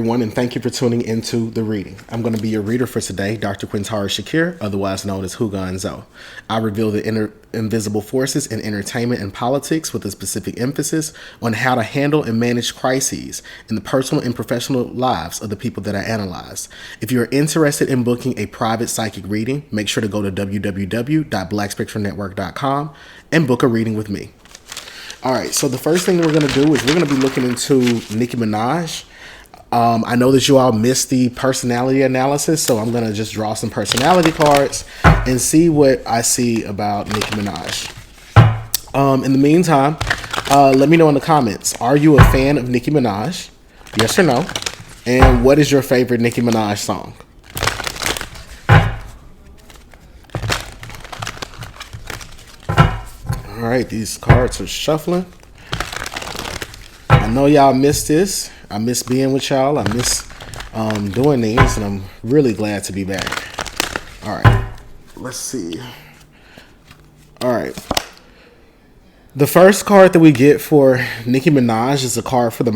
everyone, and thank you for tuning into the reading. I'm going to be your reader for today, Dr. Quintara Shakir, otherwise known as Hugonzo. I reveal the invisible forces in entertainment and politics with a specific emphasis on how to handle and manage crises in the personal and professional lives of the people that I analyze. If you're interested in booking a private psychic reading, make sure to go to www.blackspectrumnetwork.com and book a reading with me. All right, so the first thing we're going to do is we're going to be looking into Nicki Minaj. I know that you all missed the personality analysis, so I'm going to just draw some personality cards and see what I see about Nicki Minaj. In the meantime, let me know in the comments, are you a fan of Nicki Minaj? Yes or no? And what is your favorite Nicki Minaj song? All right, these cards are shuffling. I know y'all missed this. I miss being with y'all. I miss doing these, and I'm really glad to be back. All right, let's see. All right, the first card that we get for Nicki Minaj is a card for the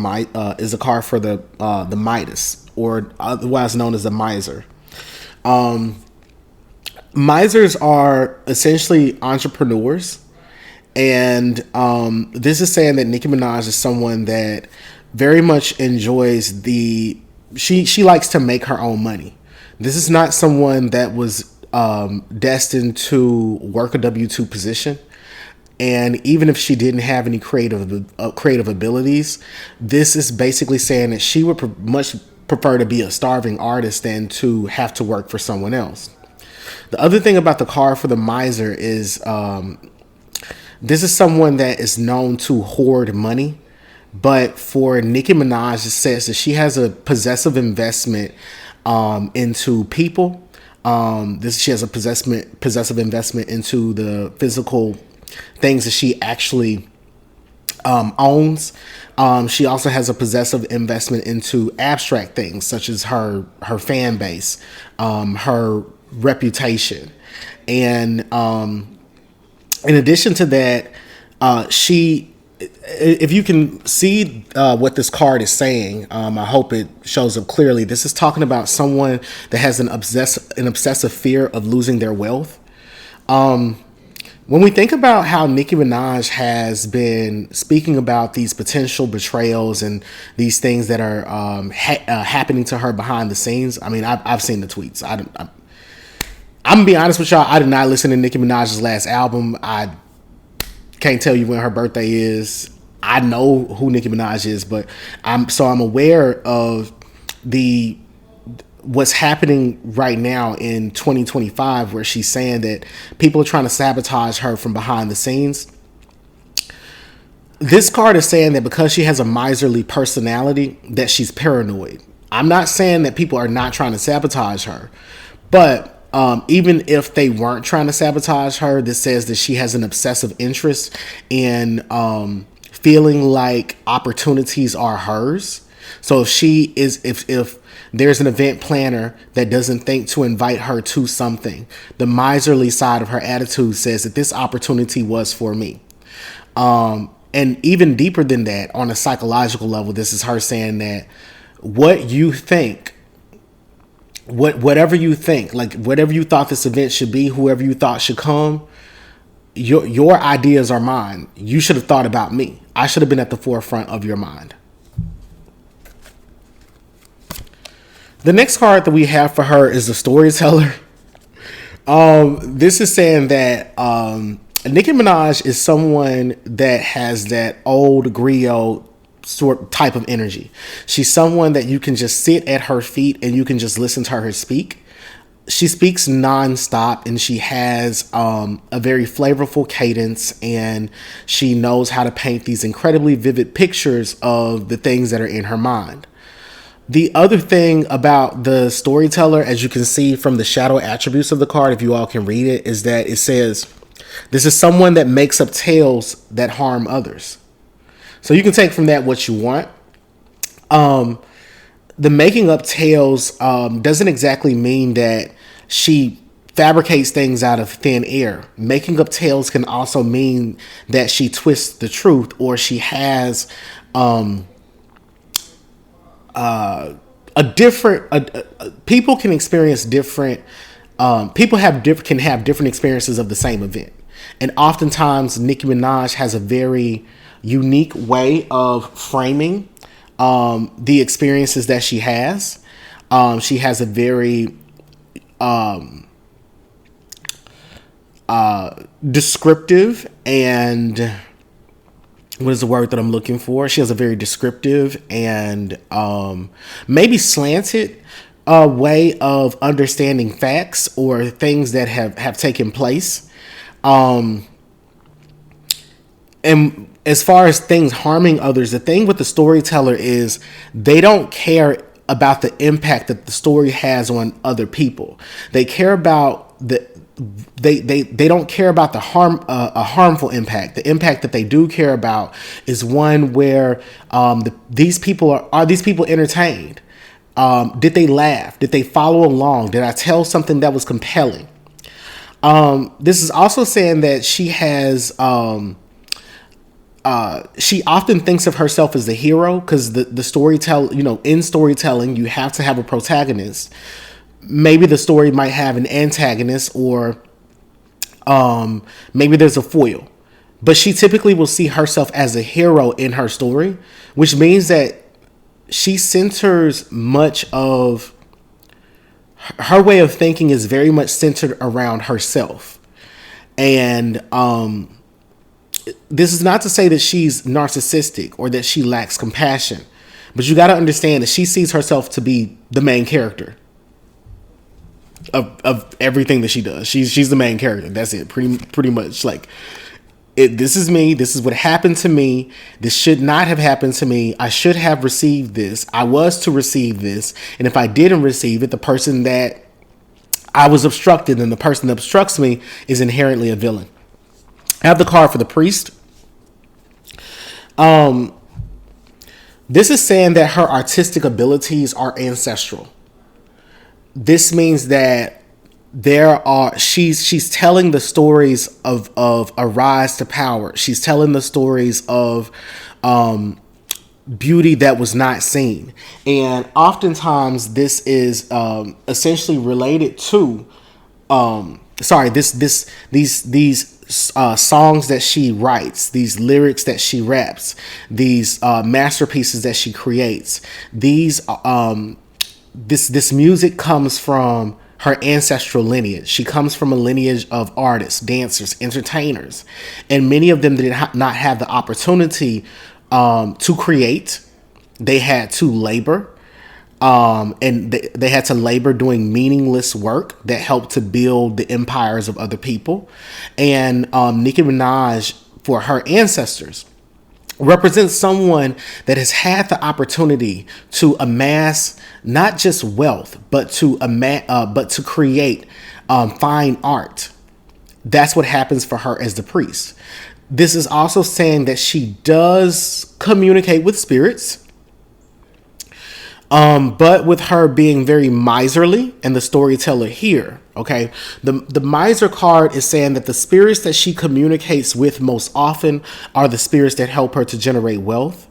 Midas, or otherwise known as the Miser. Misers are essentially entrepreneurs, and this is saying that Nicki Minaj is someone that very much enjoys she likes to make her own money. This is not someone that was destined to work a W-2 position. And even if she didn't have any creative abilities, this is basically saying that she would much prefer to be a starving artist than to have to work for someone else. The other thing about the card for the Miser is this is someone that is known to hoard money. But for Nicki Minaj, it says that she has a possessive investment into people. She has a possessive investment into the physical things that she actually owns. She also has a possessive investment into abstract things such as her fan base, her reputation, and in addition to that, if you can see what this card is saying, I hope it shows up clearly. This is talking about someone that has an obsessive fear of losing their wealth. When we think about how Nicki Minaj has been speaking about these potential betrayals and these things that are happening to her behind the scenes, I mean, I've seen the tweets. I'm gonna be honest with y'all. I did not listen to Nicki Minaj's last album. I can't tell you when her birthday is. I know who Nicki Minaj is, but I'm aware of what's happening right now in 2025, where she's saying that people are trying to sabotage her from behind the scenes. This card is saying that because she has a miserly personality, that she's paranoid. I'm not saying that people are not trying to sabotage her, but even if they weren't trying to sabotage her, this says that she has an obsessive interest in feeling like opportunities are hers. So if there's an event planner that doesn't think to invite her to something, the miserly side of her attitude says that this opportunity was for me. And even deeper than that, on a psychological level, this is her saying that what you think, whatever you think, like whatever you thought this event should be, whoever you thought should come, your ideas are mine. You should have thought about me. I should have been at the forefront of your mind. The next card that we have for her is the storyteller. This is saying that Nicki Minaj is someone that has that old griot sort type of energy. She's someone that you can just sit at her feet and you can just listen to her speak. She speaks nonstop, and she has a very flavorful cadence, and she knows how to paint these incredibly vivid pictures of the things that are in her mind. The other thing about the storyteller, as you can see from the shadow attributes of the card, if you all can read it, is that it says this is someone that makes up tales that harm others. So you can take from that what you want. The making up tales doesn't exactly mean that she fabricates things out of thin air. Making up tales can also mean that she twists the truth, or she has people can experience different. Can have different experiences of the same event, and oftentimes Nicki Minaj has a very unique way of framing the experiences that she has. She has a very descriptive and what is the word that I'm looking for? She has a very descriptive and maybe slanted way of understanding facts or things that have taken place. And as far as things harming others, the thing with the storyteller is they don't care about the impact that the story has on other people. They care about they don't care about the a harmful impact. The impact that they do care about is one where these people are these people entertained? Did they laugh? Did they follow along? Did I tell something that was compelling? This is also saying that she has she often thinks of herself as the hero, because the storytelling, in storytelling, you have to have a protagonist. Maybe the story might have an antagonist, or maybe there's a foil. But she typically will see herself as a hero in her story, which means that she centers much of her way of thinking is very much centered around herself. And this is not to say that she's narcissistic or that she lacks compassion, but you got to understand that she sees herself to be the main character of everything that she does. She's the main character. That's it. Pretty much, like, this is me. This is what happened to me. This should not have happened to me. I should have received this. I was to receive this. And if I didn't receive it, the person that I was obstructed and the person that obstructs me is inherently a villain. I have the card for the priest. This is saying that her artistic abilities are ancestral. This means that she's telling the stories of a rise to power. She's telling the stories of beauty that was not seen. And oftentimes this is essentially related to these songs that she writes, these lyrics that she raps, these masterpieces that she creates. These this music comes from her ancestral lineage. She comes from a lineage of artists, dancers, entertainers, and many of them did not have the opportunity to create. They had to labor, and they had to labor doing meaningless work that helped to build the empires of other people. And Nicki Minaj, for her ancestors, represents someone that has had the opportunity to amass not just wealth, but to create fine art. That's what happens for her as the priest. This is also saying that she does communicate with spirits, but with her being very miserly, and the storyteller here, okay, the miser card is saying that the spirits that she communicates with most often are the spirits that help her to generate wealth.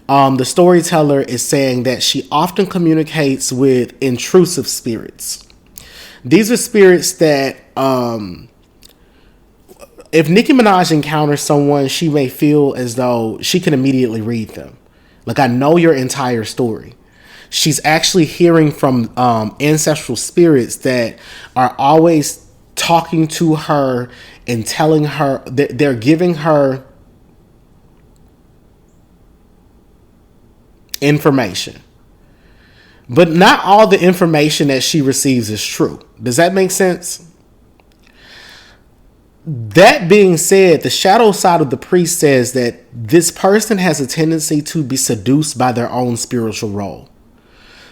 The storyteller is saying that she often communicates with intrusive spirits. These are spirits that, if Nicki Minaj encounters someone, she may feel as though she can immediately read them. Like, I know your entire story. She's actually hearing from ancestral spirits that are always talking to her and telling her that they're giving her information. But not all the information that she receives is true. Does that make sense? That being said, the shadow side of the priest says that this person has a tendency to be seduced by their own spiritual role.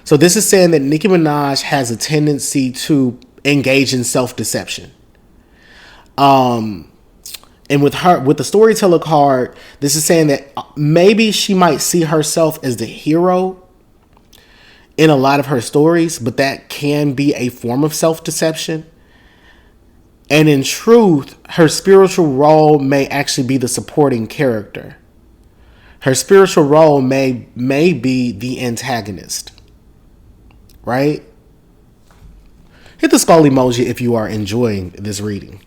So this is saying that Nicki Minaj has a tendency to engage in self-deception. And with the storyteller card, this is saying that maybe she might see herself as the hero in a lot of her stories, but that can be a form of self-deception. And in truth, her spiritual role may actually be the supporting character. Her spiritual role may be the antagonist. right? Hit the skull emoji if you are enjoying this reading.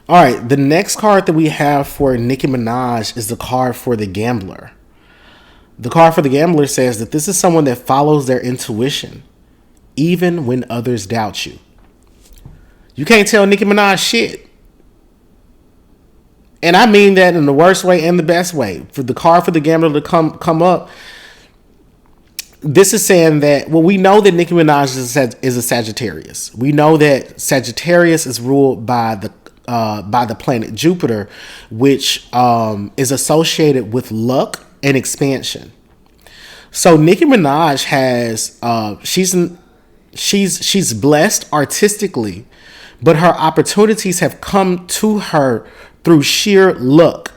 All right, the next card that we have for Nicki Minaj is the card for the gambler. The card for the gambler says that this is someone that follows their intuition, even when others doubt you. You can't tell Nicki Minaj shit. And I mean that in the worst way and the best way. For the card for the gambler to come up, this is saying that, well, we know that Nicki Minaj is a Sagittarius. We know that Sagittarius is ruled by the planet Jupiter, which is associated with luck and expansion. So Nicki Minaj has she's blessed artistically, but her opportunities have come to her through sheer luck.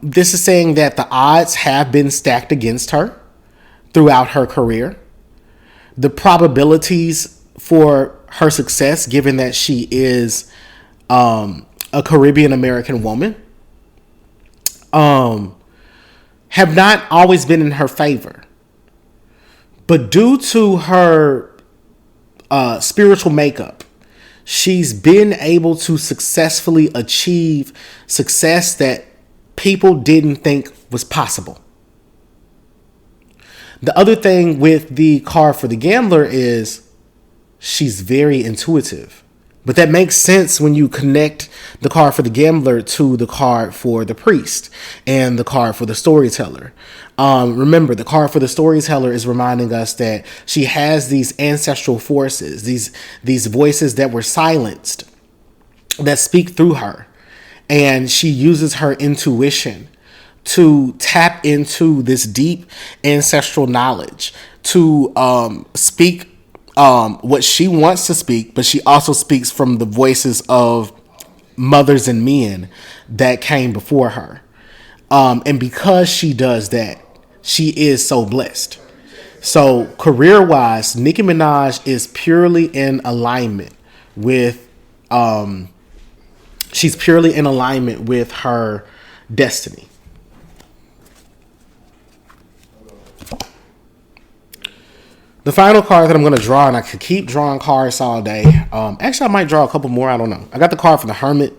This is saying that the odds have been stacked against her throughout her career. The probabilities for her success, given that she is a Caribbean American woman, have not always been in her favor. But due to her spiritual makeup, she's been able to successfully achieve success that people didn't think was possible. The other thing with the card for the gambler is she's very intuitive. But that makes sense when you connect the card for the gambler to the card for the priest and the card for the storyteller. Remember, the card for the storyteller is reminding us that she has these ancestral forces, these voices that were silenced, that speak through her. And she uses her intuition to tap into this deep ancestral knowledge to speak what she wants to speak, but she also speaks from the voices of mothers and men that came before her. And because she does that, she is so blessed. So career-wise, Nicki Minaj is purely in alignment with she's purely in alignment with her destiny. The final card that I'm going to draw, and I could keep drawing cards all day. Actually, I might draw a couple more. I don't know. I got the card for the hermit.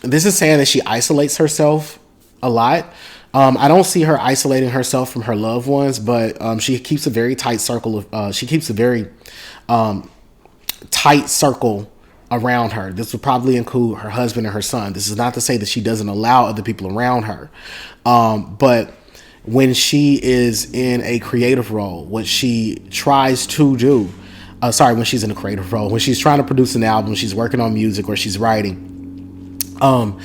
This is saying that she isolates herself a lot. I don't see her isolating herself from her loved ones, but she keeps a very tight circle of. She keeps a very tight circle around her. This would probably include her husband and her son. This is not to say that she doesn't allow other people around her, but when she is in a creative role, what she tries to do, when she's in a creative role, when she's trying to produce an album, she's working on music, or she's writing from,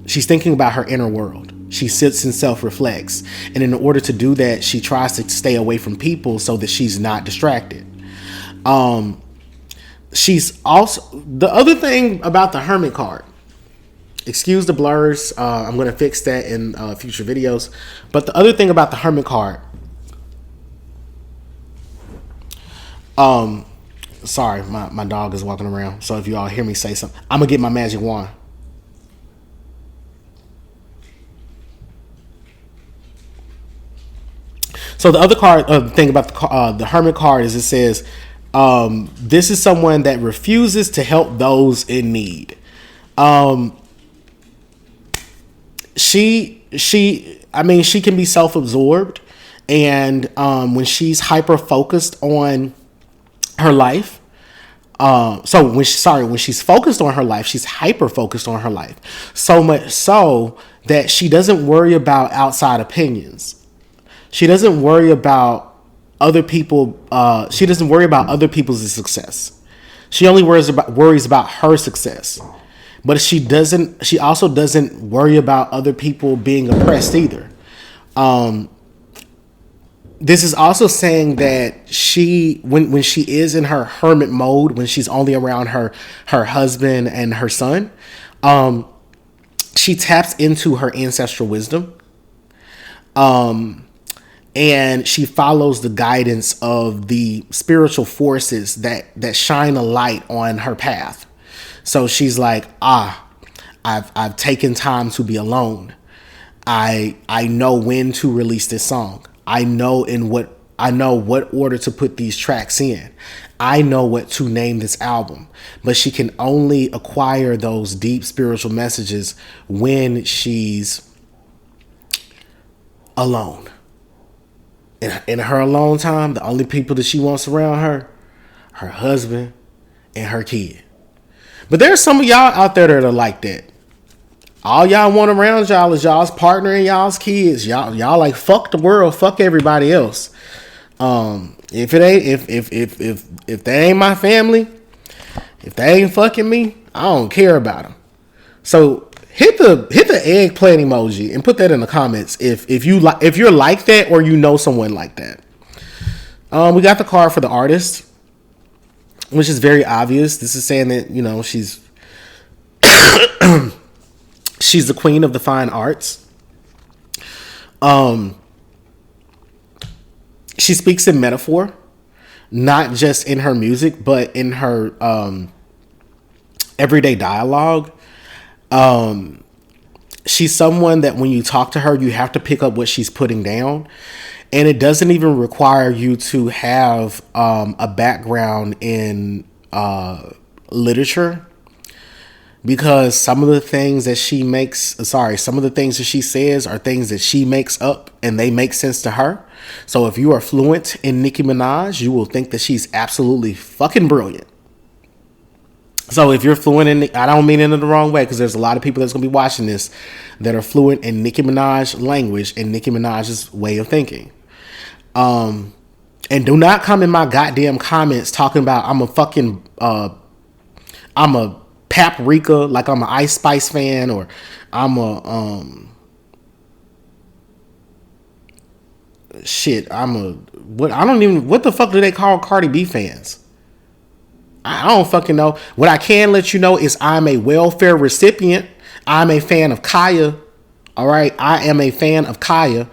she's thinking about her inner world. She sits and self-reflects. And in order to do that, she tries to stay away from people so that she's not distracted. She's also, the other thing about the hermit card, excuse the blurs. I'm going to fix that in future videos. But the other thing about the hermit card, sorry, my dog is walking around. So if you all hear me say something, I'm going to get my magic wand. So the other card, thing about the hermit card is it says, this is someone that refuses to help those in need. She can be self-absorbed, and when she's hyper focused on her life, when she's focused on her life, she's hyper focused on her life, so much so that she doesn't worry about outside opinions. She doesn't worry about other people. She doesn't worry about other people's success. She only worries about her success. But she also doesn't worry about other people being oppressed either. This is also saying that when she is in her hermit mode, when she's only around her husband and her son, she taps into her ancestral wisdom. And she follows the guidance of the spiritual forces that shine a light on her path. So she's like, I've taken time to be alone. I know when to release this song. I know what order to put these tracks in. I know what to name this album. But she can only acquire those deep spiritual messages when she's alone. In her alone time, the only people that she wants around her husband and her kid. But there's some of y'all out there that are like that. All y'all want around y'all is y'all's partner and y'all's kids. Y'all like fuck the world, fuck everybody else. If they ain't my family, if they ain't fucking me, I don't care about them. So hit the eggplant emoji and put that in the comments if you're like that or you know someone like that. We got the card for the artist, which is very obvious. This is saying that, you know, she's she's the queen of the fine arts. She speaks in metaphor, not just in her music, but in her everyday dialogue. She's someone that when you talk to her, you have to pick up what she's putting down. And it doesn't even require you to have a background in literature, because some of the things that she says are things that she makes up and they make sense to her. So if you are fluent in Nicki Minaj, you will think that she's absolutely fucking brilliant. So if you're fluent in, I don't mean it in the wrong way, because there's a lot of people that's going to be watching this that are fluent in Nicki Minaj language and Nicki Minaj's way of thinking. And do not come in my goddamn comments talking about I'm a paprika, like I'm an Ice Spice fan, or I'm a what the fuck do they call Cardi B fans? I don't fucking know. What I can let you know is I'm a welfare recipient. I'm a fan of Kaya. All right. I am a fan of Kaya.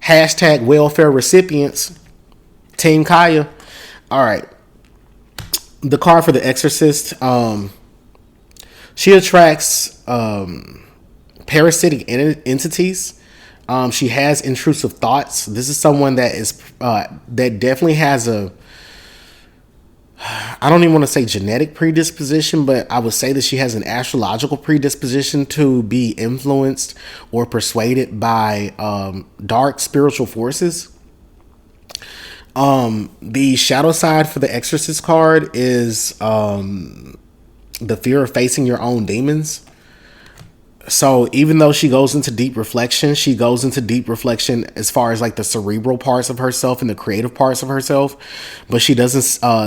Hashtag welfare recipients. Team Kaya. All right. The card for the exorcist. She attracts parasitic entities. She has intrusive thoughts. This is someone that is that definitely has I don't even want to say genetic predisposition, but I would say that she has an astrological predisposition to be influenced or persuaded by dark spiritual forces. The shadow side for the exorcist card is the fear of facing your own demons. So even though she goes into deep reflection as far as like the cerebral parts of herself and the creative parts of herself, but she doesn't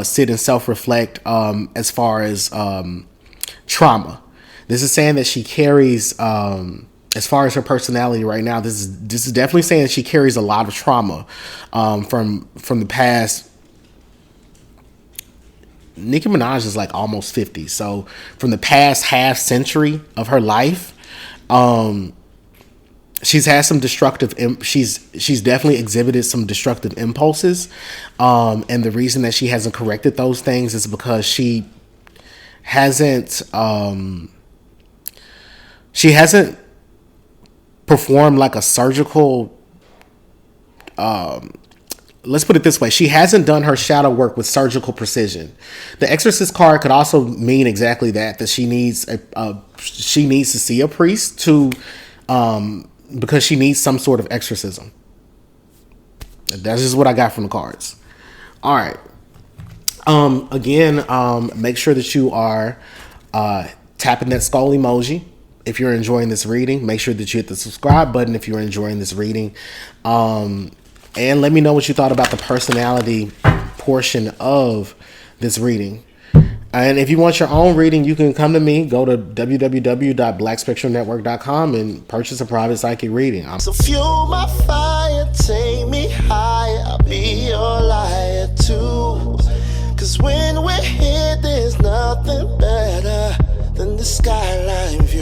sit and self-reflect as far as trauma. This is saying that she carries, as far as her personality right now, this is definitely saying that she carries a lot of trauma from the past. Nicki Minaj is like almost 50, so from the past half century of her life, she's had some destructive. She's definitely exhibited some destructive impulses, and the reason that she hasn't corrected those things is because she hasn't performed like a surgical. Let's put it this way. She hasn't done her shadow work with surgical precision. The exorcist card could also mean exactly that she needs to see a priest to, because she needs some sort of exorcism. That's just what I got from the cards. All right. Again, make sure that you are, tapping that skull emoji. If you're enjoying this reading, make sure that you hit the subscribe button if you're enjoying this reading. And let me know what you thought about the personality portion of this reading. And if you want your own reading, you can come to me. Go to www.blackspectrumnetwork.com and purchase a private psychic reading. So fuel my fire, take me higher, I'll be your liar too. Cause when we're here, there's nothing better than the skyline view.